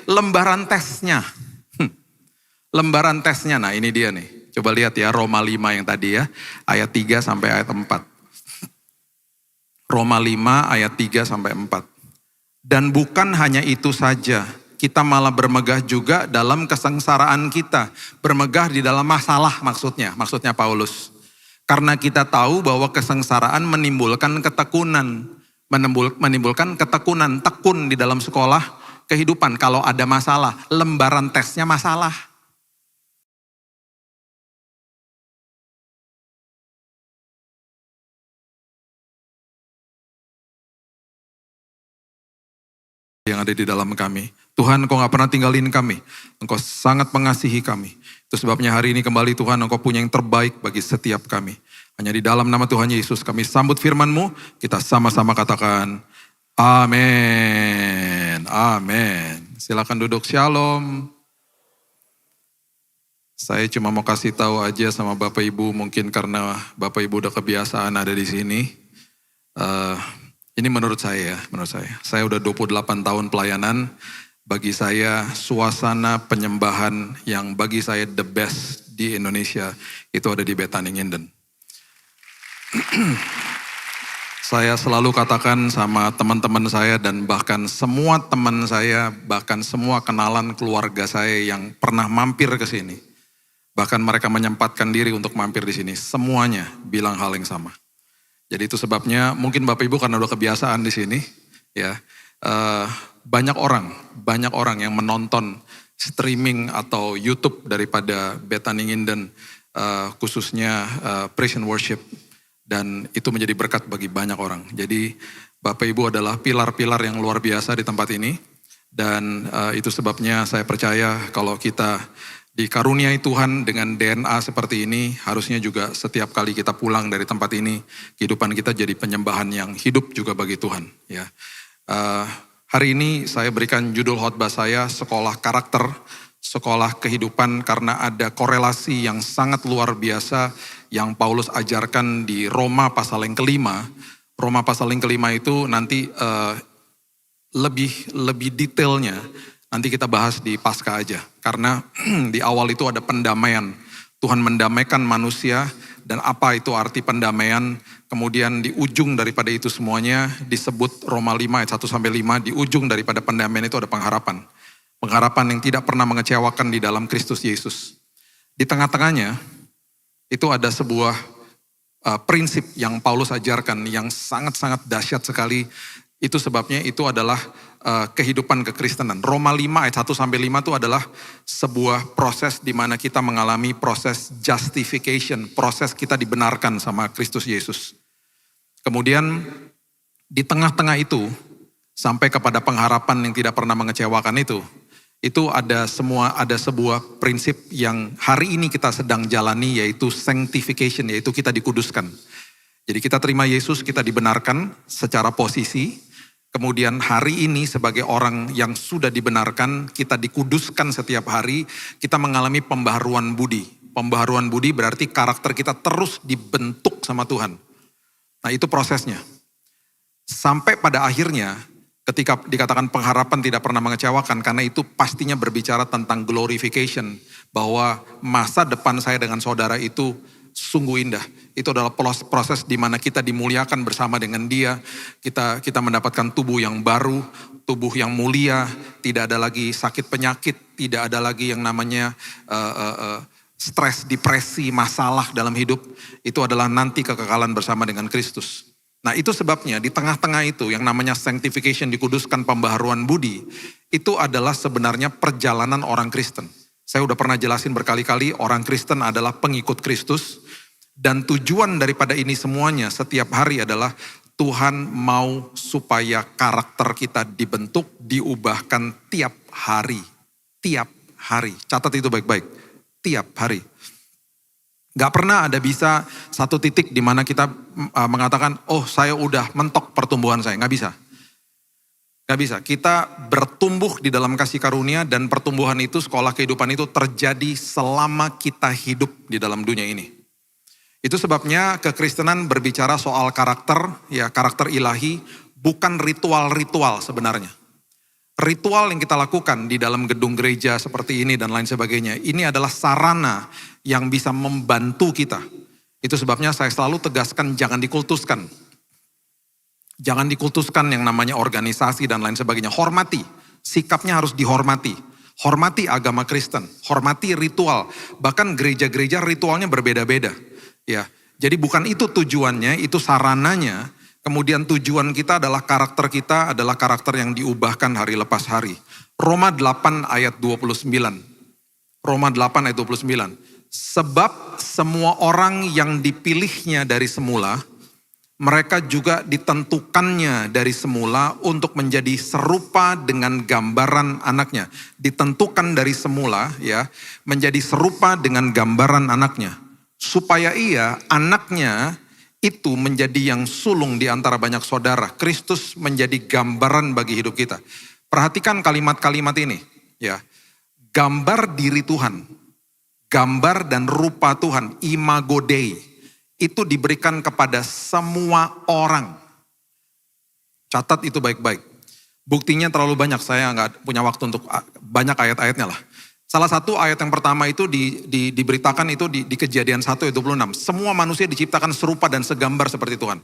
lembaran tesnya. Lembaran tesnya, nah ini dia nih. Coba lihat ya Roma 5 yang tadi ya, ayat 3 sampai ayat 4. Roma 5 ayat 3 sampai 4. Dan bukan hanya itu saja, kita malah bermegah juga dalam kesengsaraan kita. Bermegah di dalam masalah maksudnya Paulus. Karena kita tahu bahwa kesengsaraan menimbulkan ketekunan. Menimbulkan ketekunan, tekun di dalam sekolah kehidupan. Kalau ada masalah, lembaran tesnya masalah. Yang ada di dalam kami. Tuhan, Engkau gak pernah tinggalin kami. Engkau sangat mengasihi kami. Itu sebabnya hari ini kembali Tuhan, Engkau punya yang terbaik bagi setiap kami. Hanya di dalam nama Tuhan Yesus kami sambut firman-Mu. Kita sama-sama katakan, amin. Amin. Silakan duduk, shalom. Saya cuma mau kasih tahu aja sama Bapak Ibu, mungkin karena Bapak Ibu udah kebiasaan ada di sini. Ini menurut saya. Saya udah 28 tahun pelayanan. Bagi saya suasana penyembahan yang bagi saya the best di Indonesia itu ada di Bethany Nginden. Saya selalu katakan sama teman-teman saya dan bahkan semua teman saya, bahkan semua kenalan keluarga saya yang pernah mampir ke sini. Bahkan mereka menyempatkan diri untuk mampir di sini. Semuanya bilang hal yang sama. Jadi itu sebabnya mungkin Bapak Ibu karena udah kebiasaan di sini, ya banyak orang yang menonton streaming atau YouTube daripada Bethany Nginden, khususnya praise and worship, dan itu menjadi berkat bagi banyak orang. Jadi Bapak Ibu adalah pilar-pilar yang luar biasa di tempat ini, dan itu sebabnya saya percaya kalau kita dikaruniai Tuhan dengan DNA seperti ini, harusnya juga setiap kali kita pulang dari tempat ini, kehidupan kita jadi penyembahan yang hidup juga bagi Tuhan. Ya, hari ini saya berikan judul khotbah saya, sekolah karakter, sekolah kehidupan, karena ada korelasi yang sangat luar biasa yang Paulus ajarkan di Roma pasal yang kelima. Roma pasal yang kelima itu nanti lebih detailnya nanti kita bahas di Paskah aja. Karena di awal itu ada pendamaian. Tuhan mendamaikan manusia dan apa itu arti pendamaian. Kemudian di ujung daripada itu semuanya disebut Roma 5 ayat 1-5. Di ujung daripada pendamaian itu ada pengharapan. Pengharapan yang tidak pernah mengecewakan di dalam Kristus Yesus. Di tengah-tengahnya itu ada sebuah prinsip yang Paulus ajarkan yang sangat-sangat dahsyat sekali. Itu sebabnya itu adalah kehidupan kekristenan. Roma 5 ayat 1-5 itu adalah sebuah proses di mana kita mengalami proses justification, proses kita dibenarkan sama Kristus Yesus. Kemudian di tengah-tengah itu sampai kepada pengharapan yang tidak pernah mengecewakan itu ada sebuah prinsip yang hari ini kita sedang jalani, yaitu sanctification, yaitu kita dikuduskan. Jadi kita terima Yesus, kita dibenarkan secara posisi. Kemudian hari ini sebagai orang yang sudah dibenarkan, kita dikuduskan setiap hari, kita mengalami pembaharuan budi. Pembaharuan budi berarti karakter kita terus dibentuk sama Tuhan. Nah itu prosesnya. Sampai pada akhirnya ketika dikatakan pengharapan tidak pernah mengecewakan, karena itu pastinya berbicara tentang glorification. Bahwa masa depan saya dengan saudara itu sungguh indah. Itu adalah proses di mana kita dimuliakan bersama dengan Dia. Kita mendapatkan tubuh yang baru, tubuh yang mulia, tidak ada lagi sakit penyakit, tidak ada lagi yang namanya stres, depresi, masalah dalam hidup. Itu adalah nanti kekekalan bersama dengan Kristus. Nah itu sebabnya di tengah-tengah itu yang namanya sanctification, dikuduskan, pembaharuan budi, itu adalah sebenarnya perjalanan orang Kristen. Saya udah pernah jelasin berkali-kali, orang Kristen adalah pengikut Kristus. Dan tujuan daripada ini semuanya setiap hari adalah Tuhan mau supaya karakter kita dibentuk, diubahkan tiap hari. Tiap hari. Catat itu baik-baik. Tiap hari. Gak pernah ada bisa satu titik di mana kita mengatakan, oh saya udah mentok pertumbuhan saya. Gak bisa. Gak bisa. Kita bertumbuh di dalam kasih karunia dan pertumbuhan itu, sekolah kehidupan itu terjadi selama kita hidup di dalam dunia ini. Itu sebabnya kekristenan berbicara soal karakter, ya karakter ilahi, bukan ritual-ritual sebenarnya. Ritual yang kita lakukan di dalam gedung gereja seperti ini dan lain sebagainya, ini adalah sarana yang bisa membantu kita. Itu sebabnya saya selalu tegaskan jangan dikultuskan. Jangan dikultuskan yang namanya organisasi dan lain sebagainya. Hormati, sikapnya harus dihormati. Hormati agama Kristen, hormati ritual. Bahkan gereja-gereja ritualnya berbeda-beda. Ya, jadi bukan itu tujuannya, itu sarananya. Kemudian tujuan kita adalah karakter yang diubahkan hari lepas hari. Roma 8 ayat 29. Roma 8 ayat 29. Sebab semua orang yang dipilihnya dari semula, mereka juga ditentukannya dari semula untuk menjadi serupa dengan gambaran anaknya. Ditentukan dari semula ya, menjadi serupa dengan gambaran anaknya. Supaya ia, anaknya, itu menjadi yang sulung di antara banyak saudara. Kristus menjadi gambaran bagi hidup kita. Perhatikan kalimat-kalimat ini. Ya, gambar diri Tuhan. Gambar dan rupa Tuhan. Imago Dei. Itu diberikan kepada semua orang. Catat itu baik-baik. Buktinya terlalu banyak. Saya nggak punya waktu untuk banyak ayat-ayatnya lah. Salah satu ayat yang pertama itu diberitakan itu di Kejadian 1 ayat 26. Semua manusia diciptakan serupa dan segambar seperti Tuhan.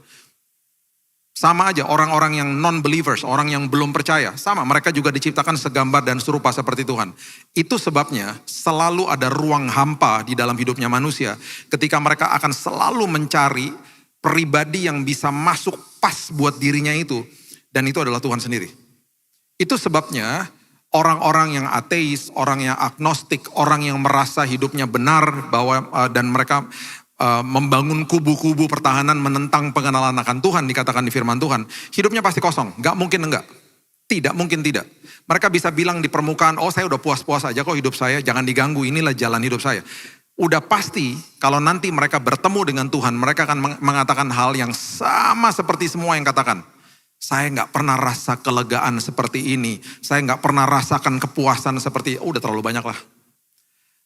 Sama aja orang-orang yang non-believers, orang yang belum percaya. Sama, mereka juga diciptakan segambar dan serupa seperti Tuhan. Itu sebabnya selalu ada ruang hampa di dalam hidupnya manusia. Ketika mereka akan selalu mencari pribadi yang bisa masuk pas buat dirinya itu. Dan itu adalah Tuhan sendiri. Itu sebabnya orang-orang yang ateis, orang yang agnostik, orang yang merasa hidupnya benar bahwa dan mereka membangun kubu-kubu pertahanan menentang pengenalan akan Tuhan dikatakan di firman Tuhan, hidupnya pasti kosong, gak mungkin enggak. Tidak mungkin tidak. Mereka bisa bilang di permukaan, oh saya udah puas-puas aja kok hidup saya, jangan diganggu, inilah jalan hidup saya. Udah pasti kalau nanti mereka bertemu dengan Tuhan, mereka akan mengatakan hal yang sama seperti semua yang katakan. Saya gak pernah rasa kelegaan seperti ini. Saya gak pernah rasakan kepuasan seperti, udah terlalu banyak lah.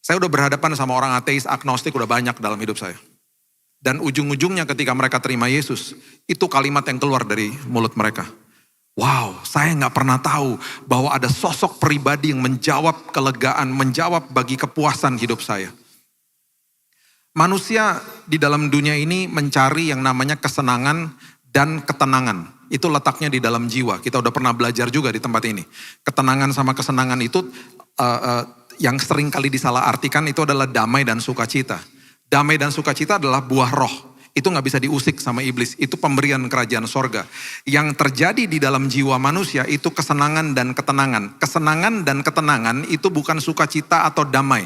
Saya udah berhadapan sama orang ateis, agnostik udah banyak dalam hidup saya. Dan ujung-ujungnya ketika mereka terima Yesus, itu kalimat yang keluar dari mulut mereka. Wow, saya gak pernah tahu bahwa ada sosok pribadi yang menjawab kelegaan, menjawab bagi kepuasan hidup saya. Manusia di dalam dunia ini mencari yang namanya kesenangan dan ketenangan. Itu letaknya di dalam jiwa. Kita udah pernah belajar juga di tempat ini. Ketenangan sama kesenangan itu yang sering kali disalahartikan itu adalah damai dan sukacita. Damai dan sukacita adalah buah roh. Itu gak bisa diusik sama iblis. Itu pemberian kerajaan sorga. Yang terjadi di dalam jiwa manusia itu kesenangan dan ketenangan. Kesenangan dan ketenangan itu bukan sukacita atau damai.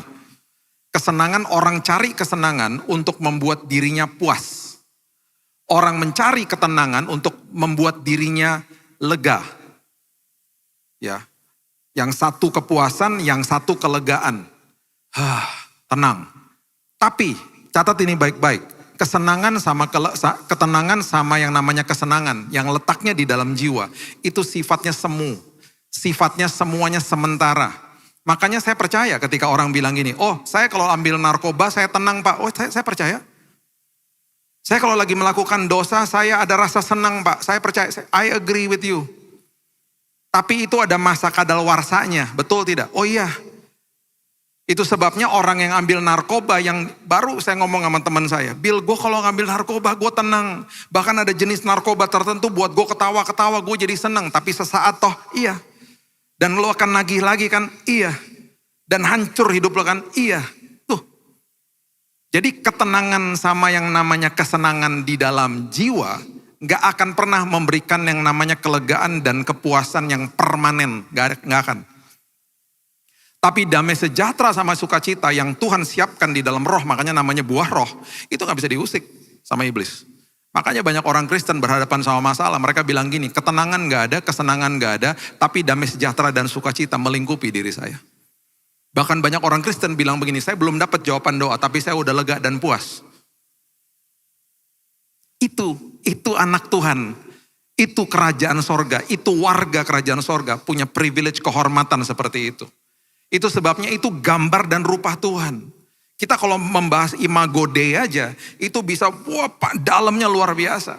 Kesenangan, orang cari kesenangan untuk membuat dirinya puas. Orang mencari ketenangan untuk membuat dirinya lega. Ya. Yang satu kepuasan, yang satu kelegaan. Tenang. Tapi catat ini baik-baik. Kesenangan sama ketenangan sama yang namanya kesenangan. Yang letaknya di dalam jiwa. Itu sifatnya semu. Sifatnya semuanya sementara. Makanya saya percaya ketika orang bilang gini, oh saya kalau ambil narkoba saya tenang Pak. Oh saya percaya. Saya kalau lagi melakukan dosa, saya ada rasa senang Pak. Saya percaya, I agree with you. Tapi itu ada masa kadaluarsanya, betul tidak? Oh iya. Itu sebabnya orang yang ambil narkoba, yang baru saya ngomong sama teman saya. Bill, gue kalau ngambil narkoba, gue tenang. Bahkan ada jenis narkoba tertentu buat gue ketawa-ketawa, gue jadi senang. Tapi sesaat toh, iya. Dan lo akan nagih lagi kan? Iya. Dan hancur hidup lo kan? Iya. Jadi ketenangan sama yang namanya kesenangan di dalam jiwa gak akan pernah memberikan yang namanya kelegaan dan kepuasan yang permanen. Gak akan. Tapi damai sejahtera sama sukacita yang Tuhan siapkan di dalam roh, makanya namanya buah roh, itu gak bisa diusik sama iblis. Makanya banyak orang Kristen berhadapan sama masalah, mereka bilang gini, ketenangan gak ada, kesenangan gak ada, tapi damai sejahtera dan sukacita melingkupi diri saya. Bahkan banyak orang Kristen bilang begini, saya belum dapat jawaban doa, tapi saya udah lega dan puas. Itu anak Tuhan. Itu kerajaan sorga, itu warga kerajaan sorga, punya privilege kehormatan seperti itu. Itu sebabnya itu gambar dan rupa Tuhan. Kita kalau membahas imago Dei aja, itu bisa, wah Pak, dalamnya luar biasa.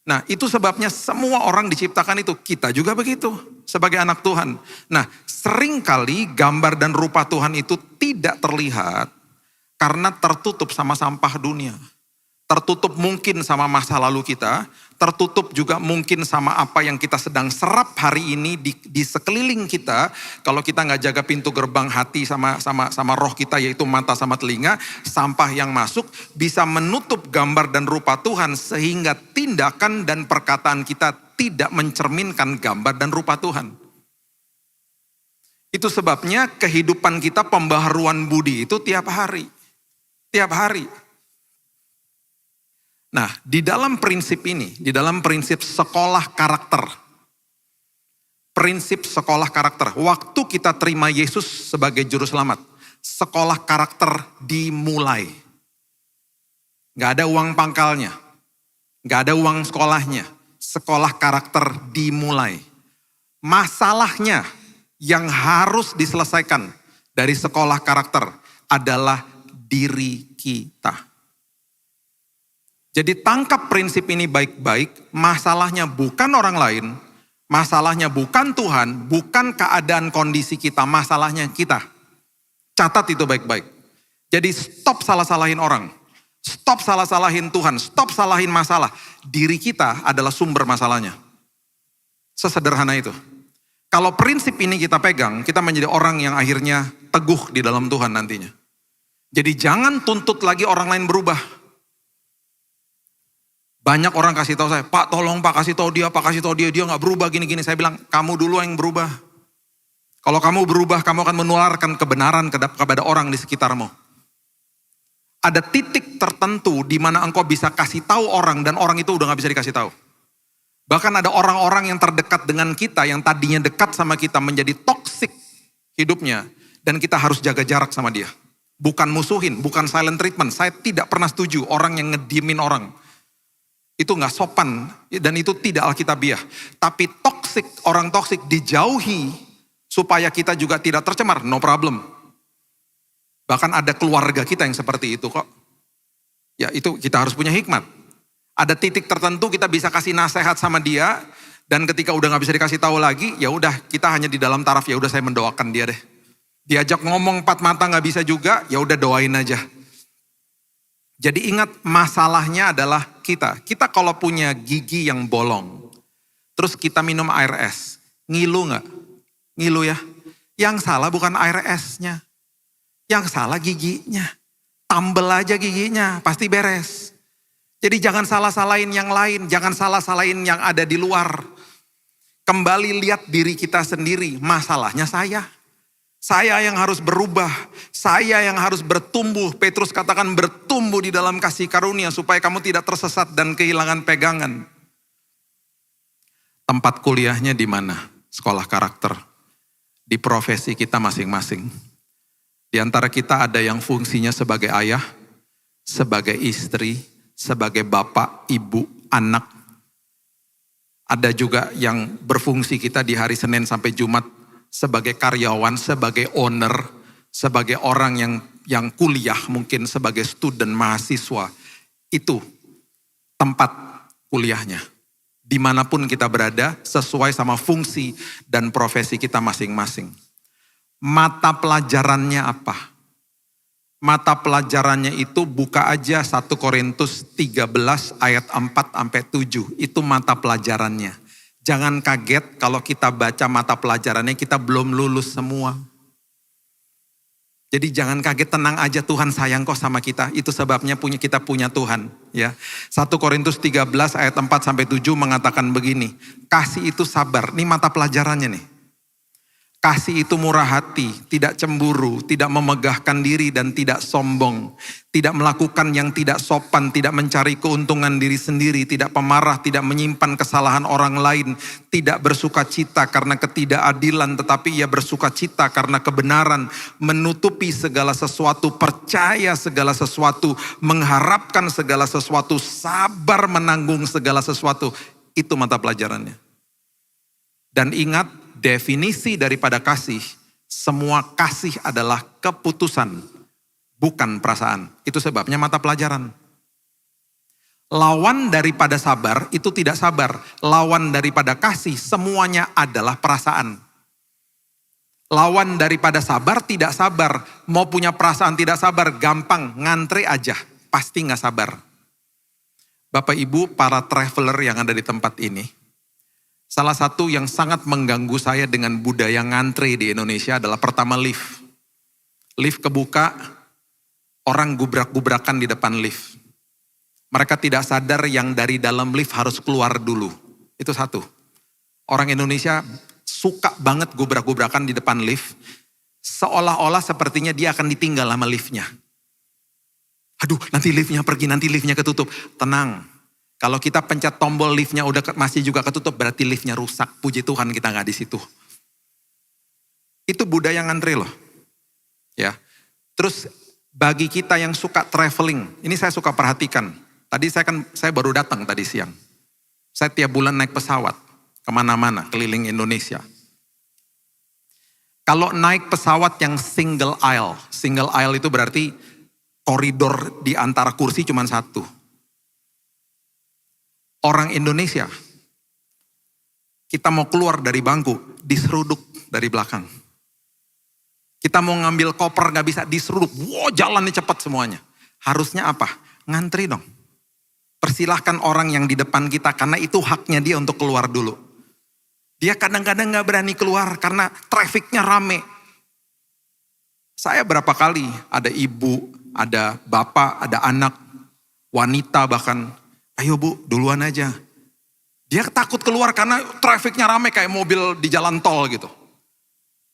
Nah, itu sebabnya semua orang diciptakan itu. Kita juga begitu sebagai anak Tuhan. Nah, seringkali gambar dan rupa Tuhan itu tidak terlihat karena tertutup sama sampah dunia. Tertutup mungkin sama masa lalu kita, tertutup juga mungkin sama apa yang kita sedang serap hari ini di sekeliling kita. Kalau kita nggak jaga pintu gerbang hati sama roh kita, yaitu mata sama telinga, sampah yang masuk bisa menutup gambar dan rupa Tuhan sehingga tindakan dan perkataan kita tidak mencerminkan gambar dan rupa Tuhan. Itu sebabnya kehidupan kita pembaharuan budi itu tiap hari. Tiap hari. Nah, di dalam prinsip ini, di dalam prinsip sekolah karakter, waktu kita terima Yesus sebagai juru selamat, sekolah karakter dimulai. Gak ada uang pangkalnya, gak ada uang sekolahnya, sekolah karakter dimulai. Masalahnya yang harus diselesaikan dari sekolah karakter adalah diri kita. Jadi tangkap prinsip ini baik-baik, masalahnya bukan orang lain, masalahnya bukan Tuhan, bukan keadaan kondisi kita, masalahnya kita. Catat itu baik-baik. Jadi stop salah-salahin orang, stop salah-salahin Tuhan, stop salahin masalah. Diri kita adalah sumber masalahnya. Sesederhana itu. Kalau prinsip ini kita pegang, kita menjadi orang yang akhirnya teguh di dalam Tuhan nantinya. Jadi jangan tuntut lagi orang lain berubah. Banyak orang kasih tahu saya, Pak tolong Pak kasih tahu dia nggak berubah gini-gini. Saya bilang, kamu dulu yang berubah. Kalau kamu berubah, kamu akan menularkan kebenaran kepada orang di sekitarmu. Ada titik tertentu di mana engkau bisa kasih tahu orang dan orang itu udah nggak bisa dikasih tahu. Bahkan ada orang-orang yang terdekat dengan kita, yang tadinya dekat sama kita menjadi toksik hidupnya, dan kita harus jaga jarak sama dia. Bukan musuhin, bukan silent treatment. Saya tidak pernah setuju orang yang ngediemin orang. Itu gak sopan dan itu tidak alkitabiah. Tapi orang toksik dijauhi supaya kita juga tidak tercemar, no problem. Bahkan ada keluarga kita yang seperti itu kok. Ya itu kita harus punya hikmat. Ada titik tertentu kita bisa kasih nasihat sama dia, dan ketika udah gak bisa dikasih tahu lagi, ya udah kita hanya di dalam taraf, ya udah saya mendoakan dia deh. Diajak ngomong 4 mata gak bisa juga, ya udah doain aja. Jadi ingat masalahnya adalah kita. Kita kalau punya gigi yang bolong, terus kita minum air es, ngilu gak? Ngilu ya? Yang salah bukan air esnya, yang salah giginya. Tambel aja giginya, pasti beres. Jadi jangan salah-salahin yang lain, jangan salah-salahin yang ada di luar. Kembali lihat diri kita sendiri, masalahnya saya. Saya yang harus berubah, saya yang harus bertumbuh. Petrus katakan bertumbuh di dalam kasih karunia supaya kamu tidak tersesat dan kehilangan pegangan. Tempat kuliahnya di mana? Sekolah karakter. Di profesi kita masing-masing. Di antara kita ada yang fungsinya sebagai ayah, sebagai istri, sebagai bapak, ibu, anak. Ada juga yang berfungsi kita di hari Senin sampai Jumat sebagai karyawan, sebagai owner, sebagai orang yang kuliah, mungkin sebagai student, mahasiswa. Itu tempat kuliahnya. Dimanapun kita berada, sesuai sama fungsi dan profesi kita masing-masing. Mata pelajarannya apa? Mata pelajarannya itu buka aja 1 Korintus 13 ayat 4-7. Itu mata pelajarannya. Jangan kaget kalau kita baca mata pelajarannya kita belum lulus semua. Jadi jangan kaget, tenang aja, Tuhan sayang kok sama kita. Itu sebabnya kita punya Tuhan. Ya, 1 Korintus 13 ayat 4-7 mengatakan begini. Kasih itu sabar, ini mata pelajarannya nih. Kasih itu murah hati, tidak cemburu, tidak memegahkan diri dan tidak sombong. Tidak melakukan yang tidak sopan, tidak mencari keuntungan diri sendiri, tidak pemarah, tidak menyimpan kesalahan orang lain. Tidak bersuka cita karena ketidakadilan, tetapi ia bersuka cita karena kebenaran. Menutupi segala sesuatu, percaya segala sesuatu, mengharapkan segala sesuatu, sabar menanggung segala sesuatu. Itu mata pelajarannya. Dan ingat, definisi daripada kasih, semua kasih adalah keputusan, bukan perasaan. Itu sebabnya mata pelajaran. Lawan daripada sabar itu tidak sabar. Lawan daripada kasih semuanya adalah perasaan. Lawan daripada sabar tidak sabar. Mau punya perasaan tidak sabar gampang, ngantre aja. Pasti gak sabar. Bapak Ibu para traveler yang ada di tempat ini. Salah satu yang sangat mengganggu saya dengan budaya ngantre di Indonesia adalah pertama lift. Lift kebuka, orang gubrak-gubrakan di depan lift. Mereka tidak sadar yang dari dalam lift harus keluar dulu. Itu satu. Orang Indonesia suka banget gubrak-gubrakan di depan lift. Seolah-olah sepertinya dia akan ditinggal sama liftnya. Aduh, nanti liftnya pergi, nanti liftnya ketutup. Tenang. Kalau kita pencet tombol liftnya udah masih juga ketutup, berarti liftnya rusak. Puji Tuhan kita nggak di situ. Itu budaya ngantri loh. Ya. Terus bagi kita yang suka traveling, ini saya suka perhatikan. Tadi saya baru datang tadi siang. Saya tiap bulan naik pesawat kemana-mana, keliling Indonesia. Kalau naik pesawat yang single aisle itu berarti koridor di antara kursi cuma satu. Orang Indonesia, kita mau keluar dari bangku, diseruduk dari belakang. Kita mau ngambil koper gak bisa, diseruduk. Wow, jalannya cepat semuanya. Harusnya apa? Ngantri dong. Persilahkan orang yang di depan kita karena itu haknya dia untuk keluar dulu. Dia kadang-kadang gak berani keluar karena trafiknya rame. Saya berapa kali ada ibu, ada bapak, ada anak, wanita bahkan. Ayo bu, duluan aja. Dia takut keluar karena trafiknya rame kayak mobil di jalan tol gitu.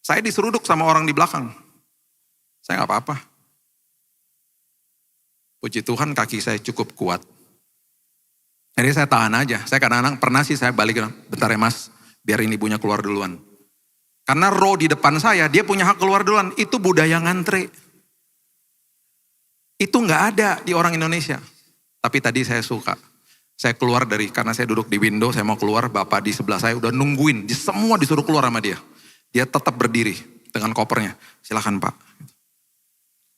Saya diseruduk sama orang di belakang. Saya gak apa-apa. Puji Tuhan kaki saya cukup kuat. Jadi saya tahan aja. Saya kadang-kadang pernah sih saya balik, bentar ya mas, biar ini ibunya keluar duluan. Karena row di depan saya, dia punya hak keluar duluan. Itu budaya ngantri. Itu gak ada di orang Indonesia. Tapi tadi saya suka. Saya keluar karena saya duduk di window, saya mau keluar, bapak di sebelah saya udah nungguin. Semua disuruh keluar sama dia. Dia tetap berdiri dengan kopernya. Silakan pak.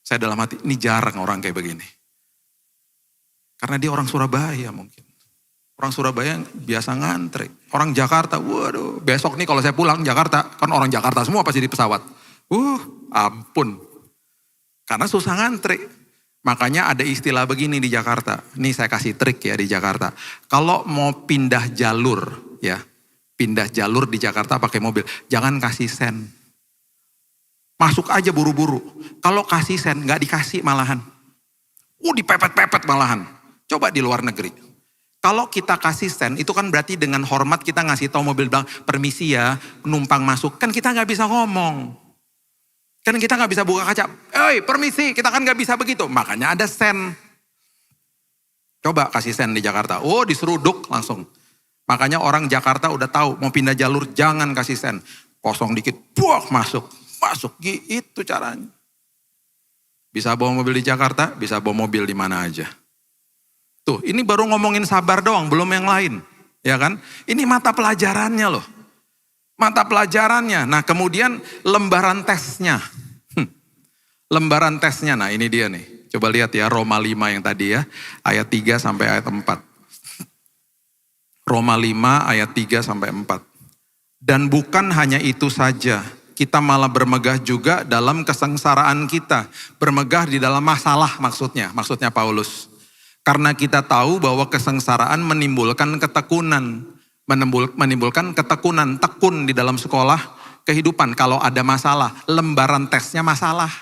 Saya dalam hati, ini jarang orang kayak begini. Karena dia orang Surabaya mungkin. Orang Surabaya biasa ngantri. Orang Jakarta, waduh, besok nih kalau saya pulang Jakarta, kan orang Jakarta semua pasti di pesawat. Ampun. Karena susah ngantri. Makanya ada istilah begini di Jakarta. Ini saya kasih trik ya di Jakarta. Kalau mau pindah jalur ya, pindah jalur di Jakarta pakai mobil, jangan kasih sen. Masuk aja buru-buru. Kalau kasih sen gak dikasih malahan. Dipepet-pepet malahan. Coba di luar negeri. Kalau kita kasih sen, itu kan berarti dengan hormat kita ngasih tahu mobil bilang, permisi ya, penumpang masuk. Kan kita gak bisa ngomong. Kan kita gak bisa buka kaca, permisi, kita kan gak bisa begitu. Makanya ada sen. Coba kasih sen di Jakarta, diseruduk langsung. Makanya orang Jakarta udah tahu, mau pindah jalur jangan kasih sen. Kosong dikit, masuk. Gitu caranya. Bisa bawa mobil di Jakarta, bisa bawa mobil di mana aja. Tuh, ini baru ngomongin sabar doang, belum yang lain. Ya kan? Ini mata pelajarannya loh. Mata pelajarannya. Nah kemudian lembaran tesnya. Lembaran tesnya, nah ini dia nih. Coba lihat ya Roma 5 yang tadi ya. Ayat 3 sampai ayat 4. Roma 5 ayat 3 sampai 4. Dan bukan hanya itu saja. Kita malah bermegah juga dalam kesengsaraan kita. Bermegah di dalam masalah maksudnya Paulus. Karena kita tahu bahwa kesengsaraan menimbulkan ketekunan. Menimbulkan ketekunan, tekun di dalam sekolah kehidupan. Kalau ada masalah, lembaran tesnya masalah.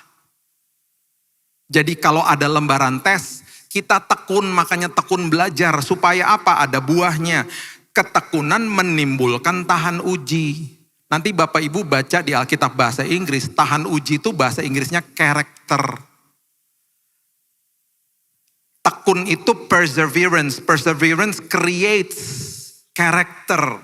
Jadi kalau ada lembaran tes, kita tekun, makanya tekun belajar. Supaya apa? Ada buahnya. Ketekunan menimbulkan tahan uji. Nanti Bapak Ibu baca di Alkitab bahasa Inggris, tahan uji itu bahasa Inggrisnya karakter. Tekun itu perseverance. Perseverance creates karakter.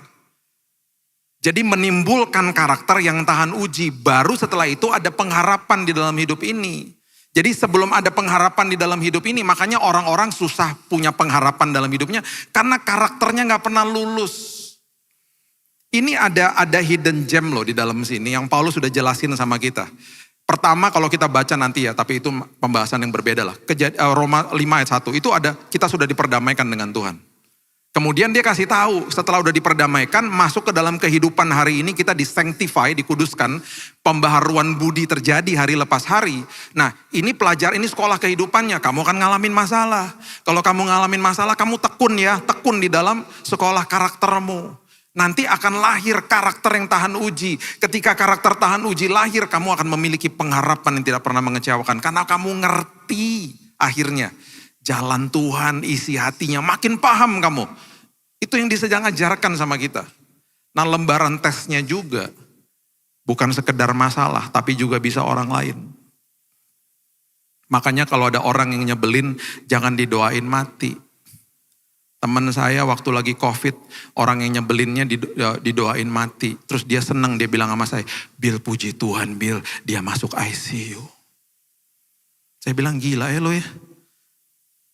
Jadi menimbulkan karakter yang tahan uji. Baru setelah itu ada pengharapan di dalam hidup ini. Jadi sebelum ada pengharapan di dalam hidup ini, makanya orang-orang susah punya pengharapan dalam hidupnya. Karena karakternya gak pernah lulus. Ini ada hidden gem loh di dalam sini yang Paulus sudah jelasin sama kita. Pertama kalau kita baca nanti ya, tapi itu pembahasan yang berbeda lah. Roma 5 ayat 1, itu ada kita sudah diperdamaikan dengan Tuhan. Kemudian dia kasih tahu setelah udah diperdamaikan, masuk ke dalam kehidupan hari ini kita disanctify, dikuduskan, pembaharuan budi terjadi hari lepas hari. Nah ini ini sekolah kehidupannya, kamu akan ngalamin masalah. Kalau kamu ngalamin masalah, kamu tekun ya, tekun di dalam sekolah karaktermu. Nanti akan lahir karakter yang tahan uji. Ketika karakter tahan uji lahir, kamu akan memiliki pengharapan yang tidak pernah mengecewakan. Karena kamu ngerti akhirnya. Jalan Tuhan, isi hatinya, makin paham kamu. Itu yang sedang ajarkan sama kita. Nah lembaran tesnya juga, bukan sekedar masalah, tapi juga bisa orang lain. Makanya kalau ada orang yang nyebelin, jangan didoain mati. Teman saya waktu lagi COVID, orang yang nyebelinnya didoain mati. Terus dia senang, dia bilang sama saya, Bill puji Tuhan Bill, dia masuk ICU. Saya bilang gila ya lo ya.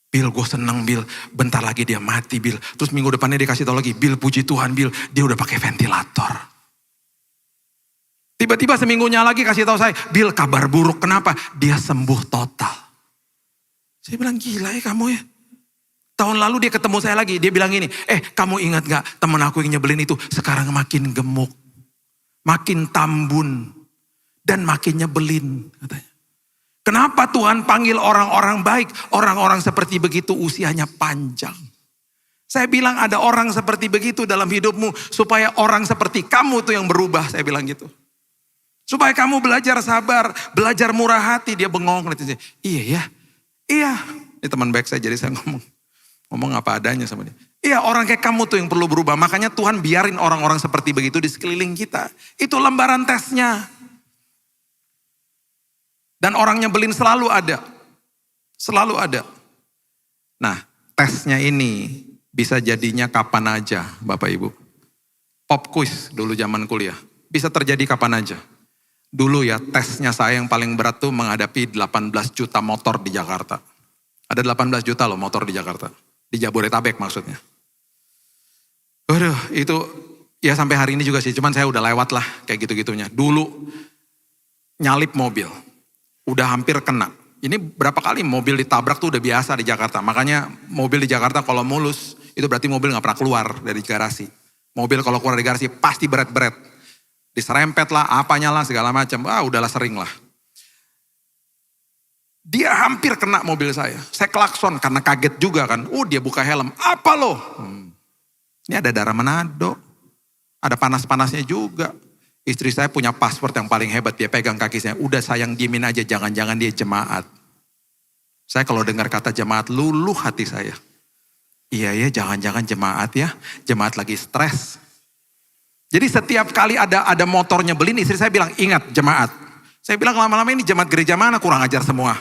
Bill gue seneng Bill, bentar lagi dia mati Bill. Terus minggu depannya dia kasih tau lagi, Bill puji Tuhan Bill, dia udah pakai ventilator. Tiba-tiba seminggunya lagi kasih tahu saya, Bill kabar buruk, kenapa? Dia sembuh total. Saya bilang gila ya kamu ya. Tahun lalu dia ketemu saya lagi, dia bilang gini, kamu ingat gak temen aku yang nyebelin itu sekarang makin gemuk, makin tambun, dan makin nyebelin katanya. Kenapa Tuhan panggil orang-orang baik, orang-orang seperti begitu usianya panjang. Saya bilang ada orang seperti begitu dalam hidupmu, supaya orang seperti kamu tuh yang berubah, saya bilang gitu. Supaya kamu belajar sabar, belajar murah hati, dia bengong. Iya ya, iya. Ini teman baik saya, jadi saya ngomong apa adanya sama dia. Iya orang kayak kamu tuh yang perlu berubah. Makanya Tuhan biarin orang-orang seperti begitu di sekeliling kita. Itu lembaran tesnya. Dan orang nyebelin selalu ada. Selalu ada. Nah tesnya ini bisa jadinya kapan aja Bapak Ibu. Pop quiz dulu zaman kuliah. Bisa terjadi kapan aja. Dulu ya tesnya saya yang paling berat tuh menghadapi 18 juta motor di Jakarta. Ada 18 juta loh motor di Jakarta. Di Jabodetabek maksudnya. Waduh itu ya sampai hari ini juga sih. Cuman saya udah lewat lah kayak gitu-gitunya. Dulu nyalip mobil. Udah hampir kena. Ini berapa kali mobil ditabrak tuh udah biasa di Jakarta. Makanya mobil di Jakarta kalau mulus, itu berarti mobil gak pernah keluar dari garasi. Mobil kalau keluar dari garasi pasti beret-beret. Diserempet lah, apanya lah, segala macam. Udahlah sering lah. Dia hampir kena mobil saya. Saya klakson karena kaget juga kan. Dia buka helm. Apa lo? Ini ada darah Manado. Ada panas-panasnya juga. Istri saya punya password yang paling hebat, dia pegang kaki saya. Udah sayang diemin aja, jangan-jangan dia jemaat. Saya kalau dengar kata jemaat, luluh hati saya. Iya ya, jangan-jangan jemaat ya, jemaat lagi stres. Jadi setiap kali ada motor nyebelin, istri saya bilang, ingat jemaat. Saya bilang lama-lama ini jemaat gereja mana, kurang ajar semua.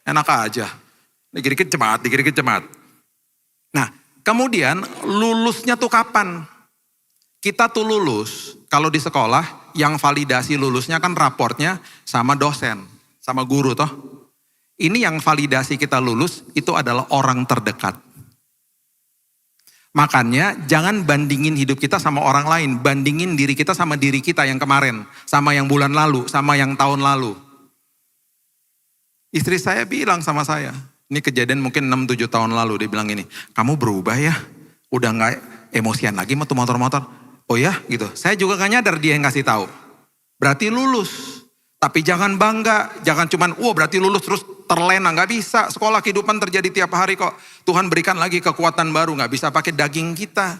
Enak aja, dikit-dikit jemaat, dikit-dikit jemaat. Nah, kemudian lulusnya tuh kapan? Kita tuh lulus, kalau di sekolah, yang validasi lulusnya kan raportnya sama dosen, sama guru toh. Ini yang validasi kita lulus, itu adalah orang terdekat. Makanya jangan bandingin hidup kita sama orang lain, bandingin diri kita sama diri kita yang kemarin, sama yang bulan lalu, sama yang tahun lalu. Istri saya bilang sama saya, ini kejadian mungkin 6-7 tahun lalu, dia bilang gini, kamu berubah ya, udah gak emosian lagi sama tuh motor-motor. Oh ya gitu, saya juga gak nyadar dia yang ngasih tahu. Berarti lulus, tapi jangan bangga, jangan cuman berarti lulus terus terlena, gak bisa. Sekolah kehidupan terjadi tiap hari kok. Tuhan berikan lagi kekuatan baru, gak bisa pakai daging kita.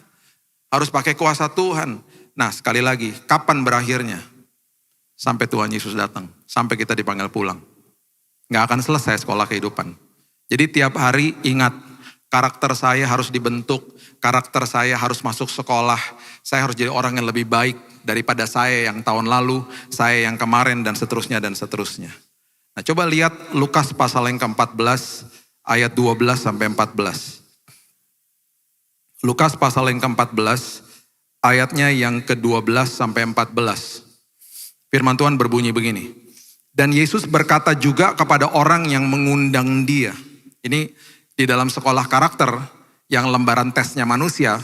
Harus pakai kuasa Tuhan. Nah sekali lagi, kapan berakhirnya? Sampai Tuhan Yesus datang, sampai kita dipanggil pulang. Gak akan selesai sekolah kehidupan. Jadi tiap hari ingat, karakter saya harus dibentuk, karakter saya harus masuk sekolah, saya harus jadi orang yang lebih baik daripada saya yang tahun lalu, saya yang kemarin dan seterusnya dan seterusnya. Nah coba lihat Lukas pasal yang ke-14 ayat 12 sampai 14. Lukas pasal yang ke-14 ayatnya yang ke-12 sampai 14. Firman Tuhan berbunyi begini. Dan Yesus berkata juga kepada orang yang mengundang dia. Ini di dalam sekolah karakter yang lembaran tesnya manusia,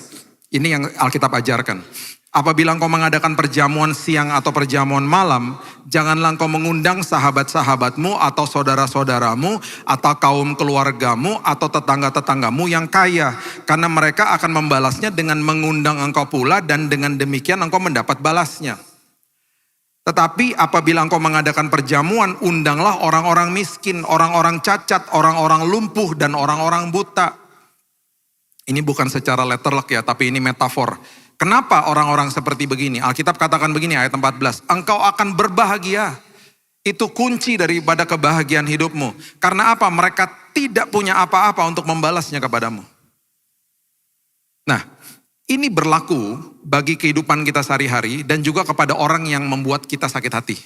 ini yang Alkitab ajarkan. Apabila engkau mengadakan perjamuan siang atau perjamuan malam, janganlah engkau mengundang sahabat-sahabatmu atau saudara-saudaramu atau kaum keluargamu atau tetangga-tetanggamu yang kaya. Karena mereka akan membalasnya dengan mengundang engkau pula dan dengan demikian engkau mendapat balasnya. Tetapi apabila engkau mengadakan perjamuan, undanglah orang-orang miskin, orang-orang cacat, orang-orang lumpuh, dan orang-orang buta. Ini bukan secara letterlek ya, tapi ini metafor. Kenapa orang-orang seperti begini? Alkitab katakan begini ayat 14. Engkau akan berbahagia. Itu kunci daripada kebahagiaan hidupmu. Karena apa? Mereka tidak punya apa-apa untuk membalasnya kepadamu. Nah, ini berlaku bagi kehidupan kita sehari-hari dan juga kepada orang yang membuat kita sakit hati.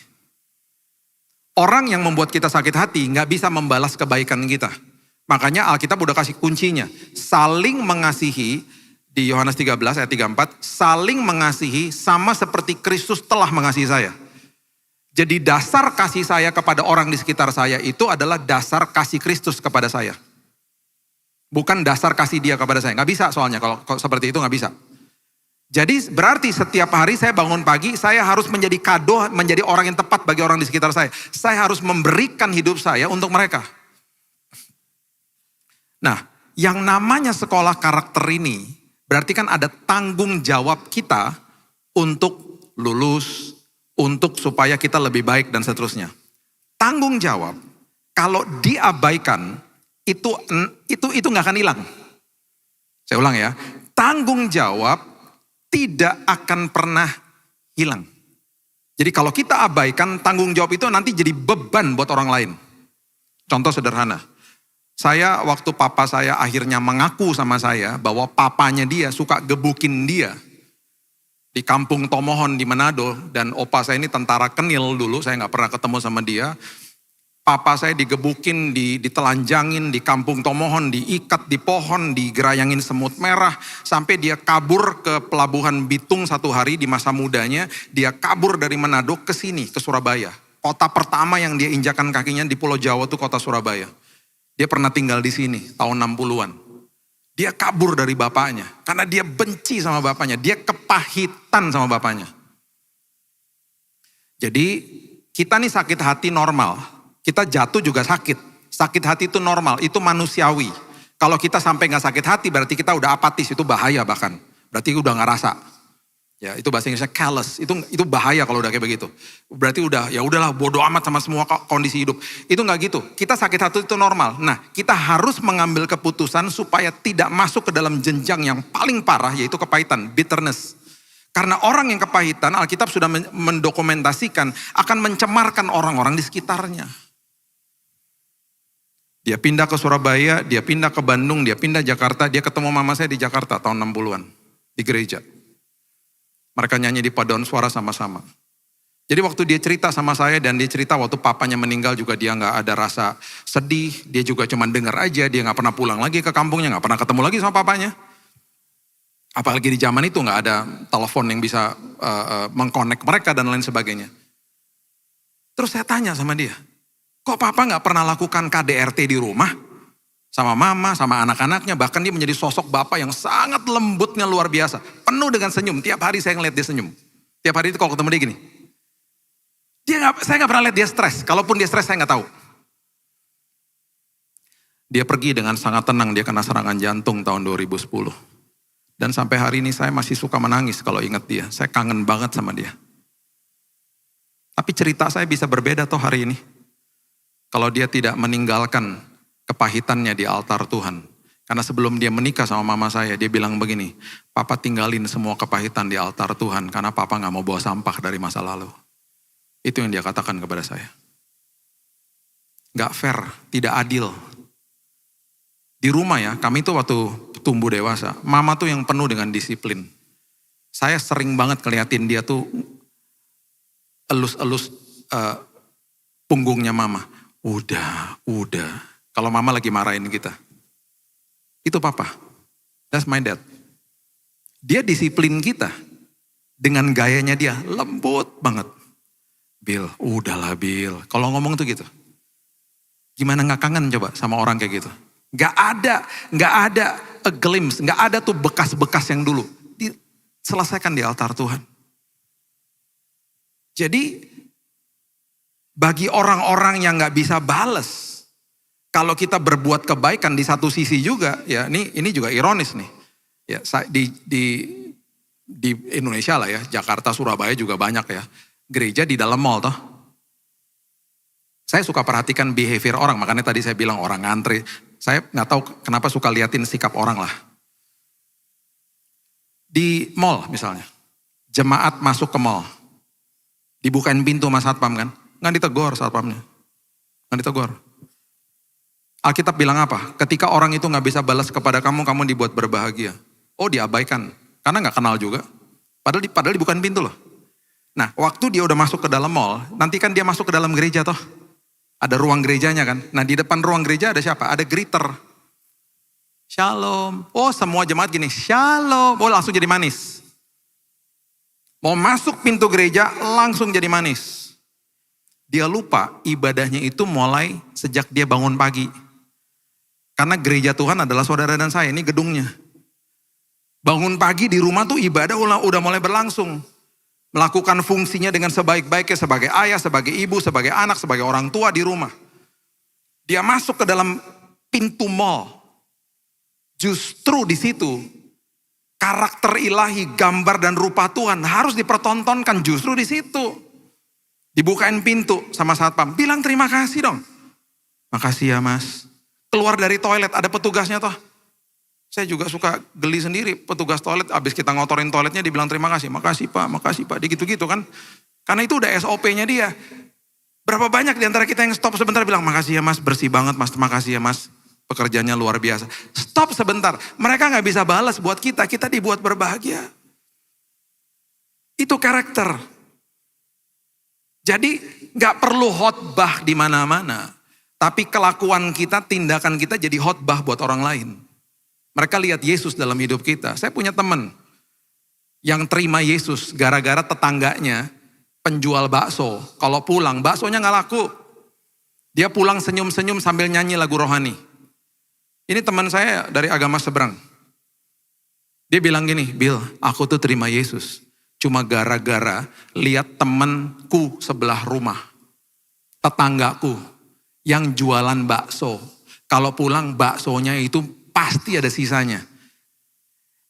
Orang yang membuat kita sakit hati nggak bisa membalas kebaikan kita. Makanya Alkitab udah kasih kuncinya. Saling mengasihi. Di Yohanes 13 ayat 34, saling mengasihi sama seperti Kristus telah mengasihi saya. Jadi dasar kasih saya kepada orang di sekitar saya itu adalah dasar kasih Kristus kepada saya. Bukan dasar kasih dia kepada saya. Nggak bisa soalnya kalau seperti itu nggak bisa. Jadi berarti setiap hari saya bangun pagi, saya harus menjadi kado, menjadi orang yang tepat bagi orang di sekitar saya. Saya harus memberikan hidup saya untuk mereka. Nah, yang namanya sekolah karakter ini, berarti kan ada tanggung jawab kita untuk lulus, untuk supaya kita lebih baik dan seterusnya. Tanggung jawab kalau diabaikan itu nggak akan hilang. Saya ulang ya, tanggung jawab tidak akan pernah hilang. Jadi kalau kita abaikan tanggung jawab itu nanti jadi beban buat orang lain. Contoh sederhana. Saya waktu papa saya akhirnya mengaku sama saya bahwa papanya dia suka gebukin dia di kampung Tomohon di Manado, dan opa saya ini tentara kenil dulu, saya nggak pernah ketemu sama dia. Papa saya digebukin, ditelanjangin di kampung Tomohon, diikat di pohon, digerayangin semut merah, sampai dia kabur ke pelabuhan Bitung satu hari di masa mudanya. Dia kabur dari Manado ke sini, ke Surabaya. Kota pertama yang dia injakan kakinya di Pulau Jawa itu kota Surabaya. Dia pernah tinggal di sini tahun 60-an. Dia kabur dari bapaknya karena dia benci sama bapaknya. Dia kepahitan sama bapaknya. Jadi kita nih sakit hati normal. Kita jatuh juga sakit. Sakit hati itu normal, itu manusiawi. Kalau kita sampai gak sakit hati berarti kita udah apatis, itu bahaya bahkan. Berarti udah gak rasa. Ya, itu bahasa Inggrisnya callous. Itu bahaya kalau udah kayak begitu. Berarti udah, ya udahlah bodo amat sama semua kondisi hidup. Itu nggak gitu. Kita sakit hati itu normal. Nah, kita harus mengambil keputusan supaya tidak masuk ke dalam jenjang yang paling parah, yaitu kepahitan, bitterness. Karena orang yang kepahitan, Alkitab sudah mendokumentasikan akan mencemarkan orang-orang di sekitarnya. Dia pindah ke Surabaya, dia pindah ke Bandung, dia pindah Jakarta. Dia ketemu mama saya di Jakarta tahun 60-an di gereja. Mereka nyanyi di paduan suara sama-sama. Jadi waktu dia cerita sama saya dan dia cerita waktu papanya meninggal juga dia nggak ada rasa sedih. Dia juga cuma dengar aja, dia nggak pernah pulang lagi ke kampungnya, nggak pernah ketemu lagi sama papanya. Apalagi di zaman itu nggak ada telepon yang bisa mengkonek mereka dan lain sebagainya. Terus saya tanya sama dia, kok papa nggak pernah lakukan KDRT di rumah? Sama mama, sama anak-anaknya, bahkan dia menjadi sosok bapak yang sangat lembutnya luar biasa. Penuh dengan senyum, tiap hari saya ngeliat dia senyum. Tiap hari itu kalau ketemu dia gini. Saya gak pernah lihat dia stres, kalaupun dia stres saya gak tahu. Dia pergi dengan sangat tenang, dia kena serangan jantung tahun 2010. Dan sampai hari ini saya masih suka menangis kalau ingat dia, saya kangen banget sama dia. Tapi cerita saya bisa berbeda toh hari ini. Kalau dia tidak meninggalkan kepahitannya di altar Tuhan. Karena sebelum dia menikah sama mama saya, dia bilang begini, papa tinggalin semua kepahitan di altar Tuhan, karena papa gak mau bawa sampah dari masa lalu. Itu yang dia katakan kepada saya. Gak fair, tidak adil. Di rumah ya, kami tuh waktu tumbuh dewasa, mama tuh yang penuh dengan disiplin. Saya sering banget ngeliatin dia tuh elus-elus punggungnya mama. Udah. Kalau mama lagi marahin kita. Itu papa. That's my dad. Dia disiplin kita. Dengan gayanya dia lembut banget. Bill, udahlah Bill. Kalau ngomong tuh gitu. Gimana gak kangen coba sama orang kayak gitu. Gak ada a glimpse. Gak ada tuh bekas-bekas yang dulu. selesaikan di altar Tuhan. Jadi bagi orang-orang yang gak bisa bales, kalau kita berbuat kebaikan di satu sisi juga, ya ini juga ironis nih. Ya, di Indonesia lah ya, Jakarta, Surabaya juga banyak ya. Gereja di dalam mall toh. Saya suka perhatikan behavior orang, makanya tadi saya bilang orang ngantri. Saya nggak tahu kenapa suka liatin sikap orang lah. Di mall misalnya, jemaat masuk ke mall, dibukain pintu sama satpam kan, nggak ditegur satpamnya, nggak ditegur. Alkitab bilang apa? Ketika orang itu nggak bisa balas kepada kamu, kamu dibuat berbahagia. Oh, diabaikan, karena nggak kenal juga. Padahal dibukain pintu loh. Nah, waktu dia udah masuk ke dalam mall, nanti kan dia masuk ke dalam gereja toh. Ada ruang gerejanya kan. Nah, di depan ruang gereja ada siapa? Ada greeter. Shalom. Oh, semua jemaat gini, shalom. Oh, langsung jadi manis. Mau masuk pintu gereja, langsung jadi manis. Dia lupa ibadahnya itu mulai sejak dia bangun pagi. Karena gereja Tuhan adalah saudara dan saya, ini gedungnya. Bangun pagi di rumah tuh ibadah udah mulai berlangsung. Melakukan fungsinya dengan sebaik-baiknya sebagai ayah, sebagai ibu, sebagai anak, sebagai orang tua di rumah. Dia masuk ke dalam pintu mall. Justru di situ karakter ilahi, gambar dan rupa Tuhan harus dipertontonkan justru di situ. Dibukain pintu sama satpam, bilang terima kasih dong. Makasih ya mas. Keluar dari toilet, ada petugasnya toh. Saya juga suka geli sendiri, petugas toilet, abis kita ngotorin toiletnya dibilang terima kasih. Makasih pak, gitu-gitu kan. Karena itu udah SOP-nya dia. Berapa banyak di antara kita yang stop sebentar bilang, makasih ya mas, bersih banget mas, terima kasih ya mas. Pekerjaannya luar biasa. Stop sebentar, mereka gak bisa balas buat kita dibuat berbahagia. Itu karakter. Jadi gak perlu khotbah di mana-mana. Tapi kelakuan kita, tindakan kita jadi khotbah buat orang lain. Mereka lihat Yesus dalam hidup kita. Saya punya teman yang terima Yesus gara-gara tetangganya penjual bakso. Kalau pulang, baksonya gak laku. Dia pulang senyum-senyum sambil nyanyi lagu rohani. Ini teman saya dari agama seberang. Dia bilang gini, Bill, aku tuh terima Yesus. Cuma gara-gara lihat temanku sebelah rumah. Tetanggaku yang jualan bakso. Kalau pulang baksonya itu pasti ada sisanya.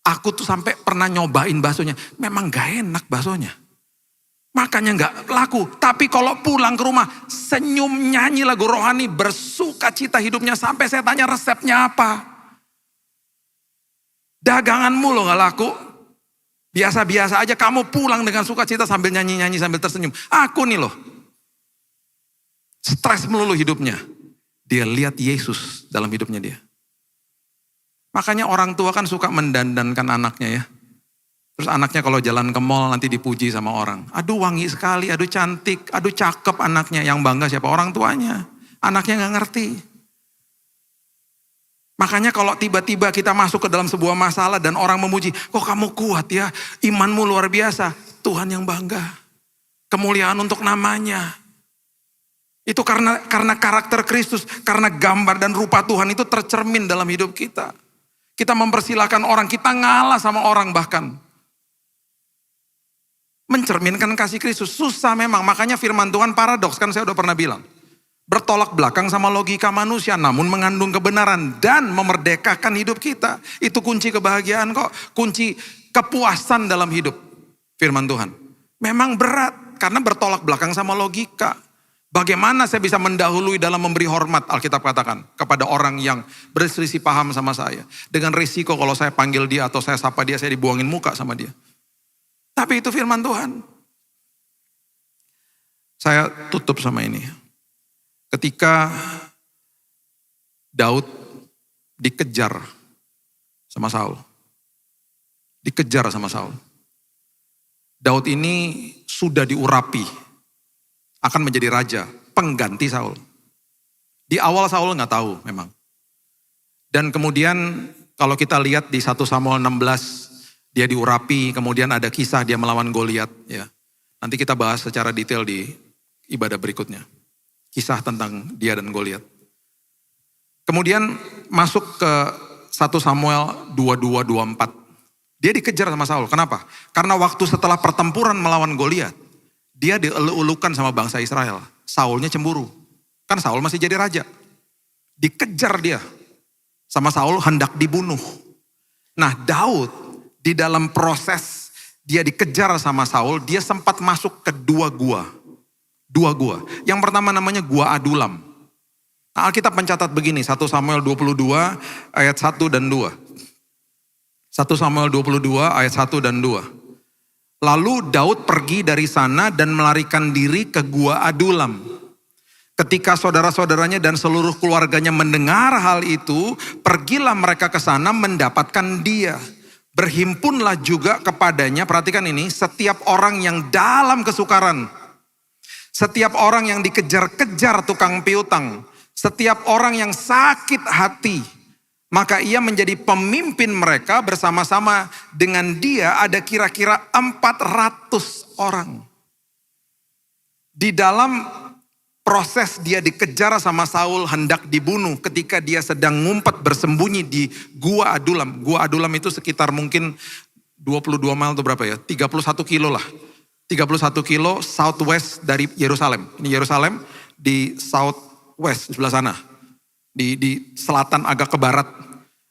Aku tuh sampai pernah nyobain baksonya. Memang gak enak baksonya. Makanya gak laku. Tapi kalau pulang ke rumah, senyum, nyanyi lagu rohani, bersuka cita hidupnya. Sampai saya tanya resepnya apa. Daganganmu loh gak laku. Biasa-biasa aja kamu pulang dengan sukacita sambil nyanyi-nyanyi sambil tersenyum. Aku nih loh. Stres melulu hidupnya. Dia lihat Yesus dalam hidupnya dia. Makanya orang tua kan suka mendandankan anaknya ya. Terus anaknya kalau jalan ke mall nanti dipuji sama orang. Aduh wangi sekali, aduh cantik, aduh cakep anaknya. Yang bangga siapa? Orang tuanya. Anaknya gak ngerti. Makanya kalau tiba-tiba kita masuk ke dalam sebuah masalah dan orang memuji. Kok kamu kuat ya, imanmu luar biasa. Tuhan yang bangga. Kemuliaan untuk namanya. Itu karena karakter Kristus, karena gambar dan rupa Tuhan itu tercermin dalam hidup kita. Kita mempersilahkan orang, kita ngalah sama orang bahkan. Mencerminkan kasih Kristus, susah memang. Makanya firman Tuhan paradoks, kan saya udah pernah bilang. Bertolak belakang sama logika manusia, namun mengandung kebenaran dan memerdekakan hidup kita. Itu kunci kebahagiaan kok, kunci kepuasan dalam hidup. Firman Tuhan. Memang berat, karena bertolak belakang sama logika. Bagaimana saya bisa mendahului dalam memberi hormat, Alkitab katakan, kepada orang yang berselisih paham sama saya. Dengan risiko kalau saya panggil dia atau saya sapa dia, saya dibuangin muka sama dia. Tapi itu firman Tuhan. Saya tutup sama ini. Ketika Daud dikejar sama Saul. Dikejar sama Saul. Daud ini sudah diurapi. Akan menjadi raja, pengganti Saul. Di awal Saul nggak tahu memang. Dan kemudian kalau kita lihat di 1 Samuel 16, dia diurapi, kemudian ada kisah dia melawan Goliat. Ya. Nanti kita bahas secara detail di ibadah berikutnya. Kisah tentang dia dan Goliat. Kemudian masuk ke 1 Samuel 22-24. Dia dikejar sama Saul. Kenapa? Karena waktu setelah pertempuran melawan Goliat, dia dieluk-elukan sama bangsa Israel. Saulnya cemburu. Kan Saul masih jadi raja. Dikejar dia sama Saul, hendak dibunuh. Nah, Daud di dalam proses dia dikejar sama Saul, dia sempat masuk ke dua gua. Dua gua. Yang pertama namanya Gua Adulam. Nah, Alkitab mencatat begini, 1 Samuel 22 ayat 1 dan 2. 1 Samuel 22 ayat 1 dan 2. Lalu Daud pergi dari sana dan melarikan diri ke Gua Adulam. Ketika saudara-saudaranya dan seluruh keluarganya mendengar hal itu, pergilah mereka ke sana mendapatkan dia. Berhimpunlah juga kepadanya, perhatikan ini, setiap orang yang dalam kesukaran. Setiap orang yang dikejar-kejar tukang piutang. Setiap orang yang sakit hati. Maka ia menjadi pemimpin mereka, bersama-sama dengan dia ada kira-kira 400 orang. Di dalam proses dia dikejar sama Saul hendak dibunuh ketika dia sedang ngumpet bersembunyi di Gua Adulam. Gua Adulam itu sekitar mungkin 22 mil atau berapa ya? 31 kilo lah. 31 kilo southwest dari Yerusalem. Ini Yerusalem di southwest sebelah sana. Di selatan agak ke barat.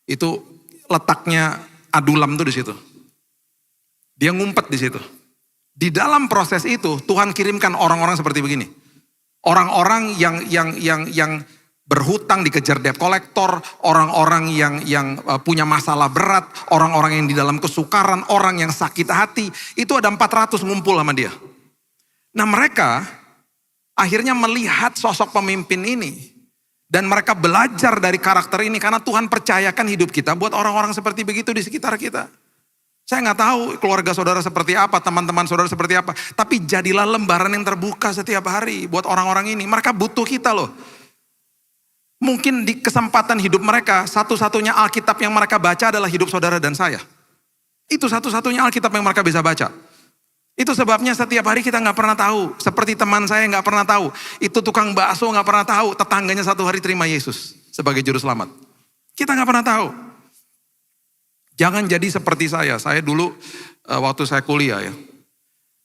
Itu letaknya Adulam tuh di situ. Dia ngumpet di situ. Di dalam proses itu Tuhan kirimkan orang-orang seperti begini. Orang-orang yang berhutang dikejar debt collector, orang-orang yang punya masalah berat, orang-orang yang di dalam kesukaran, orang yang sakit hati, itu ada 400 ngumpul sama dia. Nah, mereka akhirnya melihat sosok pemimpin ini. Dan mereka belajar dari karakter ini karena Tuhan percayakan hidup kita buat orang-orang seperti begitu di sekitar kita. Saya nggak tahu keluarga saudara seperti apa, teman-teman saudara seperti apa. Tapi jadilah lembaran yang terbuka setiap hari buat orang-orang ini. Mereka butuh kita loh. Mungkin di kesempatan hidup mereka, satu-satunya Alkitab yang mereka baca adalah hidup saudara dan saya. Itu satu-satunya Alkitab yang mereka bisa baca. Itu sebabnya setiap hari kita nggak pernah tahu. Seperti teman saya nggak pernah tahu. Itu tukang bakso nggak pernah tahu. Tetangganya satu hari terima Yesus sebagai juru selamat. Kita nggak pernah tahu. Jangan jadi seperti saya. Saya dulu waktu saya kuliah ya.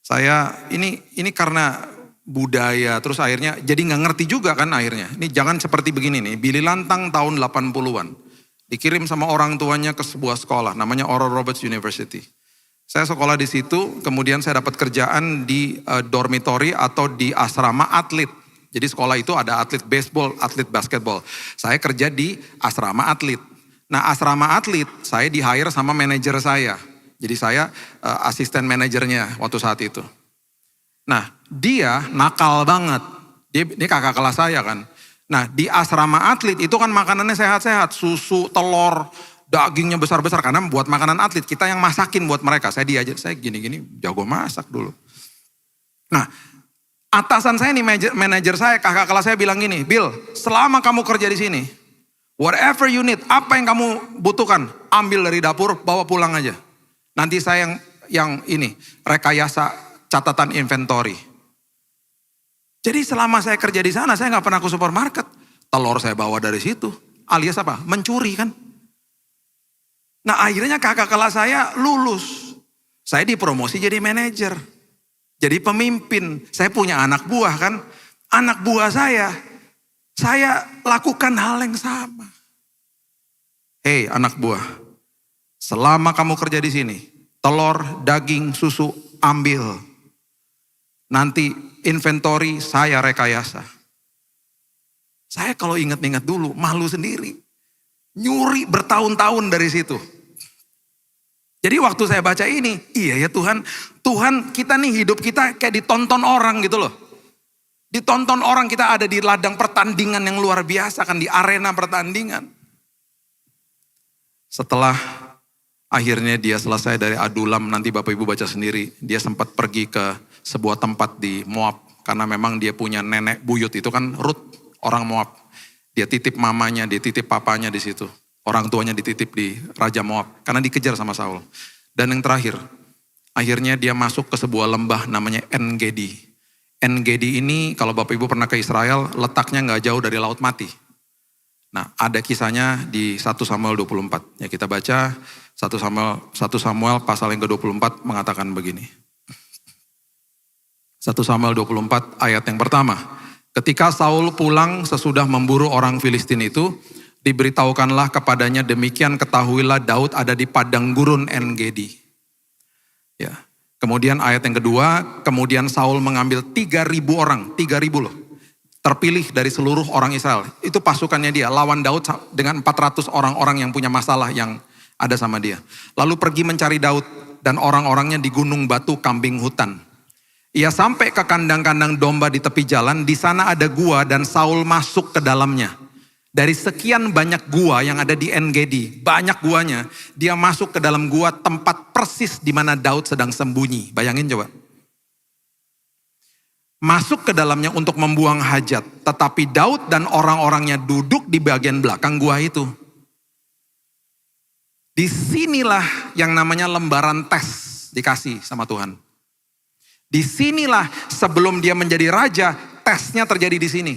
Saya ini karena budaya terus akhirnya jadi nggak ngerti juga kan akhirnya. Ini jangan seperti begini nih. Billy Lantang tahun 80-an. Dikirim sama orang tuanya ke sebuah sekolah namanya Oral Roberts University. Saya sekolah di situ, kemudian saya dapat kerjaan di dormitory atau di asrama atlet. Jadi sekolah itu ada atlet baseball, atlet basketball. Saya kerja di asrama atlet. Nah, asrama atlet saya di hire sama manajer saya. Jadi saya asisten manajernya waktu saat itu. Nah, dia nakal banget. Dia kakak kelas saya kan. Nah, di asrama atlet itu kan makanannya sehat-sehat, susu, telur, dagingnya besar-besar karena buat makanan atlet. Kita yang masakin buat mereka. Saya gini-gini jago masak dulu. Nah, atasan saya nih manajer saya, kakak kelas saya bilang gini, Bill, selama kamu kerja di sini, whatever you need, apa yang kamu butuhkan, ambil dari dapur, bawa pulang aja. Nanti saya yang ini, rekayasa catatan inventory. Jadi selama saya kerja di sana, saya nggak pernah ke supermarket. Telur saya bawa dari situ. Alias apa? Mencuri kan. Nah, akhirnya kakak kelas saya lulus. Saya dipromosi jadi manajer. Jadi pemimpin. Saya punya anak buah kan. Anak buah saya lakukan hal yang sama. Hei anak buah, selama kamu kerja di sini, telur, daging, susu, ambil. Nanti inventory saya rekayasa. Saya kalau ingat-ingat dulu, malu sendiri. Nyuri bertahun-tahun dari situ. Jadi waktu saya baca ini, iya ya Tuhan kita nih hidup kita kayak ditonton orang gitu loh. Ditonton orang, kita ada di ladang pertandingan yang luar biasa kan, di arena pertandingan. Setelah akhirnya dia selesai dari Adulam, nanti Bapak Ibu baca sendiri, dia sempat pergi ke sebuah tempat di Moab. Karena memang dia punya nenek buyut, itu kan Ruth, orang Moab. Dia titip mamanya, dia titip papanya di situ. Orang tuanya dititip di Raja Moab, karena dikejar sama Saul. Dan yang terakhir, akhirnya dia masuk ke sebuah lembah namanya En-Gedi. En-Gedi ini kalau Bapak Ibu pernah ke Israel, letaknya gak jauh dari Laut Mati. Nah, ada kisahnya di 1 Samuel 24. Ya kita baca 1 Samuel pasal yang ke-24 mengatakan begini. 1 Samuel 24 ayat yang pertama. Ketika Saul pulang sesudah memburu orang Filistin itu, diberitahukanlah kepadanya, demikian ketahuilah Daud ada di padang gurun En-Gedi. Ya. Kemudian ayat yang kedua, kemudian Saul mengambil 3.000 orang, 3.000 loh. Terpilih dari seluruh orang Israel. Itu pasukannya dia, lawan Daud dengan 400 orang-orang yang punya masalah yang ada sama dia. Lalu pergi mencari Daud dan orang-orangnya di gunung batu kambing hutan. Ia sampai ke kandang-kandang domba di tepi jalan, di sana ada gua dan Saul masuk ke dalamnya. Dari sekian banyak gua yang ada di En-Gedi, banyak guanya, dia masuk ke dalam gua tempat persis di mana Daud sedang sembunyi. Bayangin coba. Masuk ke dalamnya untuk membuang hajat, tetapi Daud dan orang-orangnya duduk di bagian belakang gua itu. Disinilah yang namanya lembaran tes dikasih sama Tuhan. Disinilah sebelum dia menjadi raja, tesnya terjadi di sini.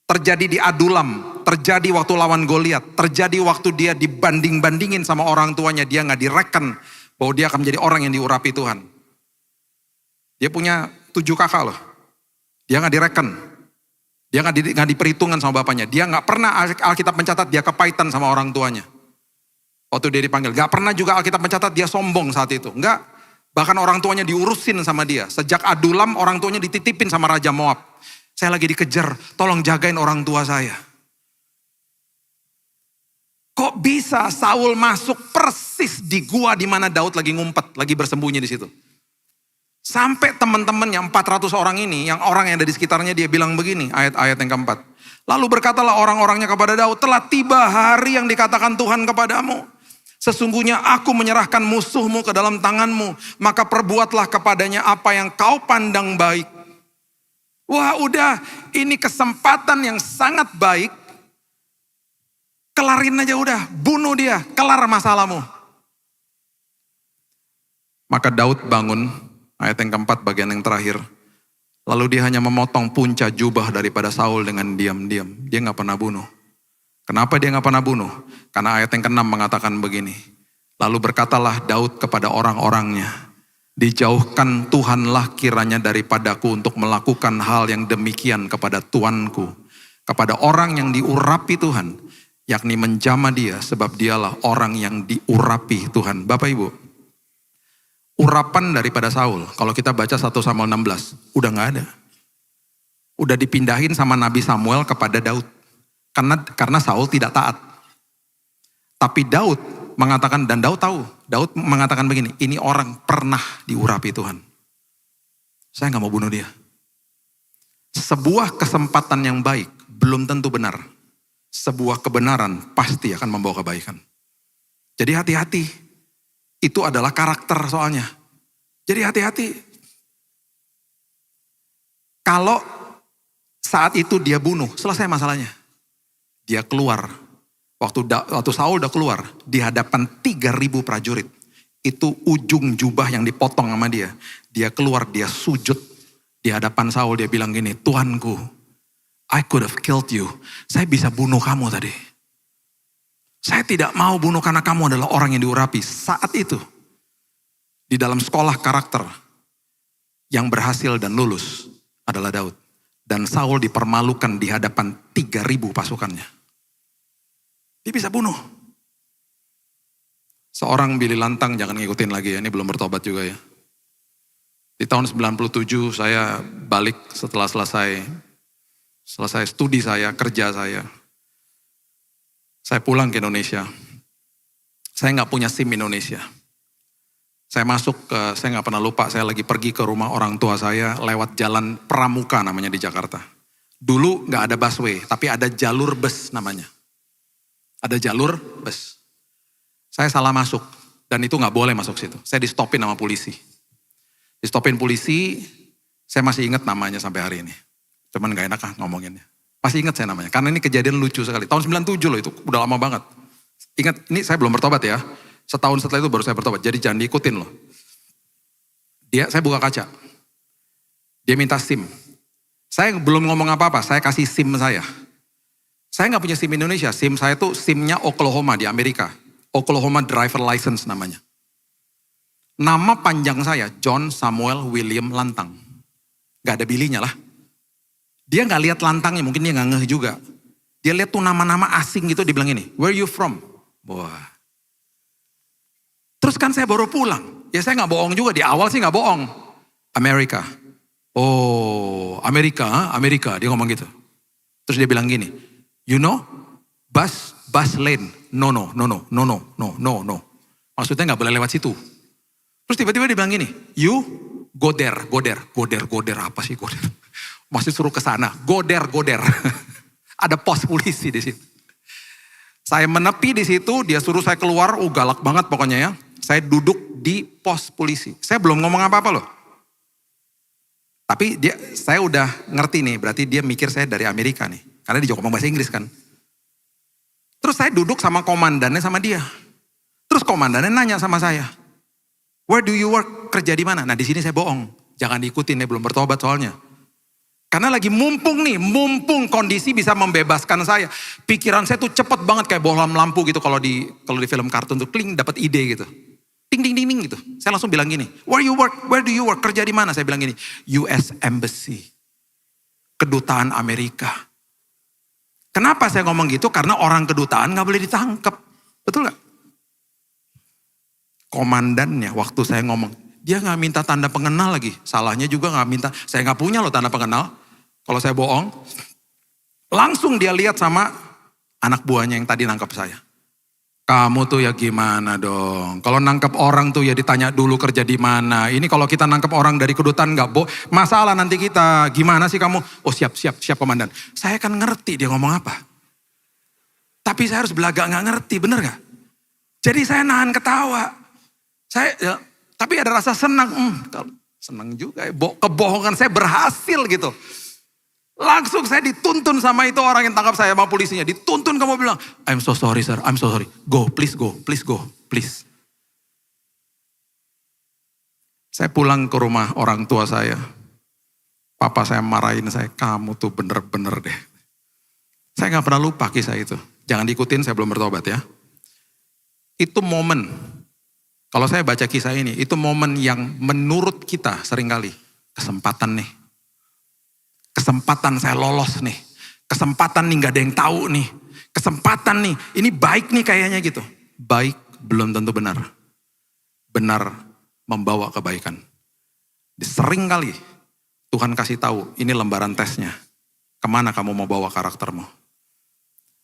Terjadi di Adulam, terjadi waktu lawan Goliat, terjadi waktu dia dibanding-bandingin sama orang tuanya, dia gak direken bahwa dia akan menjadi orang yang diurapi Tuhan. Dia punya 7 kakak loh, dia gak direken, dia gak diperhitungkan sama bapaknya, dia gak pernah Alkitab mencatat dia kepahitan sama orang tuanya. Waktu dia dipanggil, gak pernah juga Alkitab mencatat dia sombong saat itu, enggak. Bahkan orang tuanya diurusin sama dia. Sejak Adulam orang tuanya dititipin sama Raja Moab. Saya lagi dikejar, tolong jagain orang tua saya. Kok bisa Saul masuk persis di gua di mana Daud lagi ngumpet, lagi bersembunyi di situ. Sampai teman-temannya 400 orang ini, yang orang yang ada di sekitarnya dia bilang begini, ayat-ayat yang keempat. Lalu berkatalah orang-orangnya kepada Daud, telah tiba hari yang dikatakan Tuhan kepadamu. Sesungguhnya aku menyerahkan musuhmu ke dalam tanganmu, maka perbuatlah kepadanya apa yang kau pandang baik. Wah udah, ini kesempatan yang sangat baik. Kelarin aja udah, bunuh dia, kelar masalahmu. Maka Daud bangun, ayat yang keempat bagian yang terakhir. Lalu dia hanya memotong punca jubah daripada Saul dengan diam-diam. Dia gak pernah bunuh. Kenapa dia gak pernah bunuh? Karena ayat yang ke-6 mengatakan begini. Lalu berkatalah Daud kepada orang-orangnya, dijauhkan Tuhanlah kiranya daripadaku untuk melakukan hal yang demikian kepada tuanku. Kepada orang yang diurapi Tuhan, yakni menjamah dia sebab dialah orang yang diurapi Tuhan. Bapak Ibu, urapan daripada Saul, kalau kita baca 1 Samuel 16, udah gak ada. Udah dipindahin sama Nabi Samuel kepada Daud. Karena Saul tidak taat. Tapi Daud mengatakan, dan Daud tahu, Daud mengatakan begini, ini orang pernah diurapi Tuhan. Saya gak mau bunuh dia. Sebuah kesempatan yang baik belum tentu benar. Sebuah kebenaran pasti akan membawa kebaikan. Jadi hati-hati. Itu adalah karakter soalnya. Jadi hati-hati. Kalau saat itu dia bunuh, selesai masalahnya. Dia keluar, waktu Saul udah keluar, di hadapan 3.000 prajurit. Itu ujung jubah yang dipotong sama dia. Dia keluar, dia sujud di hadapan Saul, dia bilang gini, Tuanku, I could have killed you. Saya bisa bunuh kamu tadi. Saya tidak mau bunuh karena kamu adalah orang yang diurapi. Saat itu, di dalam sekolah karakter, yang berhasil dan lulus adalah Daud. Dan Saul dipermalukan di hadapan 3.000 pasukannya. Dia bisa bunuh. Seorang Billy Lantang, jangan ngikutin lagi ya, ini belum bertobat juga ya. Di tahun 97 saya balik setelah selesai studi saya, kerja saya. Saya pulang ke Indonesia. Saya gak punya SIM Indonesia. Saya gak pernah lupa, saya lagi pergi ke rumah orang tua saya lewat jalan Pramuka namanya di Jakarta. Dulu gak ada busway, tapi ada jalur bus namanya. Ada jalur bus. Saya salah masuk, dan itu gak boleh masuk situ. Saya di stopin sama polisi. Di stopin polisi, saya masih ingat namanya sampai hari ini. Cuman gak enak ngomonginnya. Masih ingat saya namanya, karena ini kejadian lucu sekali. Tahun 97 loh itu, udah lama banget. Ingat, ini saya belum bertobat ya. Setahun setelah itu baru saya bertobat, jadi jangan diikutin loh. Saya buka kaca. Dia minta SIM. Saya belum ngomong apa-apa, saya kasih SIM saya. Saya gak punya SIM Indonesia, SIM saya tuh SIM-nya Oklahoma di Amerika. Oklahoma driver license namanya. Nama panjang saya John Samuel William Lantang. Gak ada bilinya lah. Dia gak lihat lantangnya, mungkin dia gak ngeh juga. Dia lihat tuh nama-nama asing gitu, dia bilang ini, where you from? Wah. Terus kan saya baru pulang. Ya saya gak bohong juga, di awal sih gak bohong. Amerika. Oh, Amerika, dia ngomong gitu. Terus dia bilang gini, you know, bus lane, no. Maksudnya gak boleh lewat situ. Terus tiba-tiba dia bilang gini, you go there, apa sih go there? Masih suruh ke sana, go there. Ada pos polisi di situ. Saya menepi di situ, dia suruh saya keluar, galak banget pokoknya ya. Saya duduk di pos polisi. Saya belum ngomong apa-apa loh. Tapi saya udah ngerti nih, berarti dia mikir saya dari Amerika nih. Karena dia juga ngomong bahasa Inggris kan. Terus saya duduk sama komandannya sama dia. Terus komandannya nanya sama saya, where do you work? Kerja di mana? Nah di sini saya bohong. Jangan diikutin, ya belum bertobat soalnya. Karena lagi mumpung kondisi bisa membebaskan saya. Pikiran saya tuh cepet banget kayak bohlam lampu gitu kalau di film kartun tuh kling dapat ide gitu. Ding gitu. Saya langsung bilang gini, where you work? Where do you work? Kerja di mana? Saya bilang gini, US Embassy. Kedutaan Amerika. Kenapa saya ngomong gitu? Karena orang kedutaan gak boleh ditangkap. Betul gak? Komandannya waktu saya ngomong, dia gak minta tanda pengenal lagi. Salahnya juga gak minta, saya gak punya loh tanda pengenal. Kalau saya bohong, langsung dia lihat sama anak buahnya yang tadi nangkap saya. Kamu tuh ya gimana dong? Kalau nangkep orang tuh ya ditanya dulu kerja di mana. Ini kalau kita nangkep orang dari kedutaan masalah nanti kita. Gimana sih kamu? Oh siap komandan. Saya kan ngerti dia ngomong apa. Tapi saya harus belaga nggak ngerti, bener gak? Jadi saya nahan ketawa. Tapi ada rasa senang. Senang juga ya. Kebohongan saya berhasil gitu. Langsung saya dituntun sama itu orang yang tangkap saya sama polisinya. Dituntun, kamu bilang, I'm so sorry sir, I'm so sorry. Go, please. Saya pulang ke rumah orang tua saya. Papa saya marahin saya, kamu tuh bener-bener deh. Saya gak pernah lupa kisah itu. Jangan diikutin, saya belum bertobat ya. Itu momen, kalau saya baca kisah ini, itu momen yang menurut kita seringkali, kesempatan nih. Kesempatan saya lolos nih. Kesempatan nih gak ada yang tahu nih. Kesempatan nih, ini baik nih kayaknya gitu. Baik belum tentu benar. Benar membawa kebaikan. Sering kali Tuhan kasih tahu, ini lembaran tesnya. Kemana kamu mau bawa karaktermu.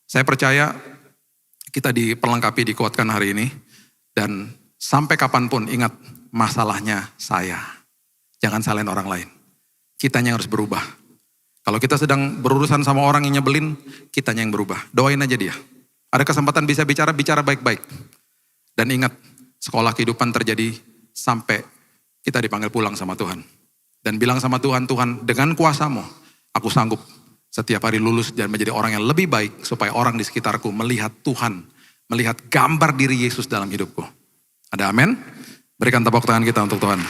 Saya percaya kita diperlengkapi, dikuatkan hari ini. Dan sampai kapanpun ingat masalahnya saya. Jangan salahin orang lain. Kitanya harus berubah. Kalau kita sedang berurusan sama orang yang nyebelin, kitanya yang berubah. Doain aja dia. Ada kesempatan bisa bicara baik-baik. Dan ingat, sekolah kehidupan terjadi sampai kita dipanggil pulang sama Tuhan. Dan bilang sama Tuhan, Tuhan dengan kuasamu, aku sanggup setiap hari lulus dan menjadi orang yang lebih baik. Supaya orang di sekitarku melihat Tuhan, melihat gambar diri Yesus dalam hidupku. Ada amin? Berikan tepuk tangan kita untuk Tuhan.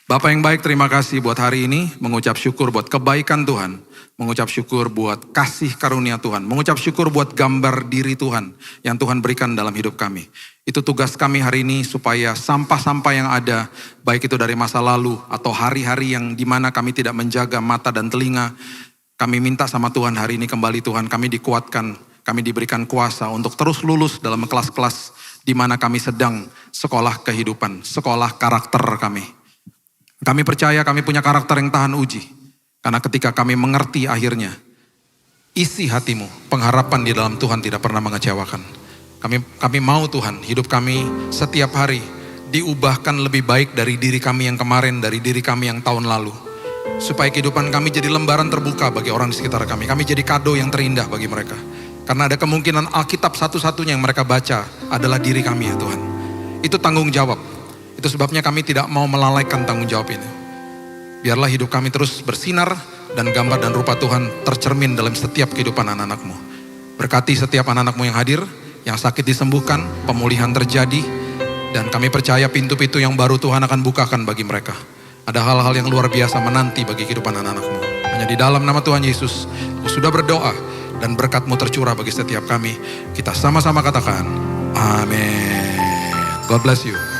Bapak yang baik, terima kasih buat hari ini, mengucap syukur buat kebaikan Tuhan, mengucap syukur buat kasih karunia Tuhan, mengucap syukur buat gambar diri Tuhan yang Tuhan berikan dalam hidup kami. Itu tugas kami hari ini supaya sampah-sampah yang ada, baik itu dari masa lalu atau hari-hari yang dimana kami tidak menjaga mata dan telinga, kami minta sama Tuhan hari ini kembali Tuhan, kami dikuatkan, kami diberikan kuasa untuk terus lulus dalam kelas-kelas di mana kami sedang sekolah kehidupan, sekolah karakter kami. Kami percaya kami punya karakter yang tahan uji. Karena ketika kami mengerti akhirnya, isi hatimu, pengharapan di dalam Tuhan tidak pernah mengecewakan. Kami mau Tuhan, hidup kami setiap hari diubahkan lebih baik dari diri kami yang kemarin, dari diri kami yang tahun lalu. Supaya kehidupan kami jadi lembaran terbuka bagi orang di sekitar kami. Kami jadi kado yang terindah bagi mereka. Karena ada kemungkinan Alkitab satu-satunya yang mereka baca adalah diri kami ya Tuhan. Itu tanggung jawab. Itu sebabnya kami tidak mau melalaikan tanggung jawab ini. Biarlah hidup kami terus bersinar dan gambar dan rupa Tuhan tercermin dalam setiap kehidupan anak-anak-Mu. Berkati setiap anak-anak-Mu yang hadir, yang sakit disembuhkan, pemulihan terjadi, dan kami percaya pintu-pintu yang baru Tuhan akan bukakan bagi mereka. Ada hal-hal yang luar biasa menanti bagi kehidupan anak-anak-Mu. Hanya di dalam nama Tuhan Yesus, aku sudah berdoa dan berkat-Mu tercurah bagi setiap kami. Kita sama-sama katakan, amin. God bless you.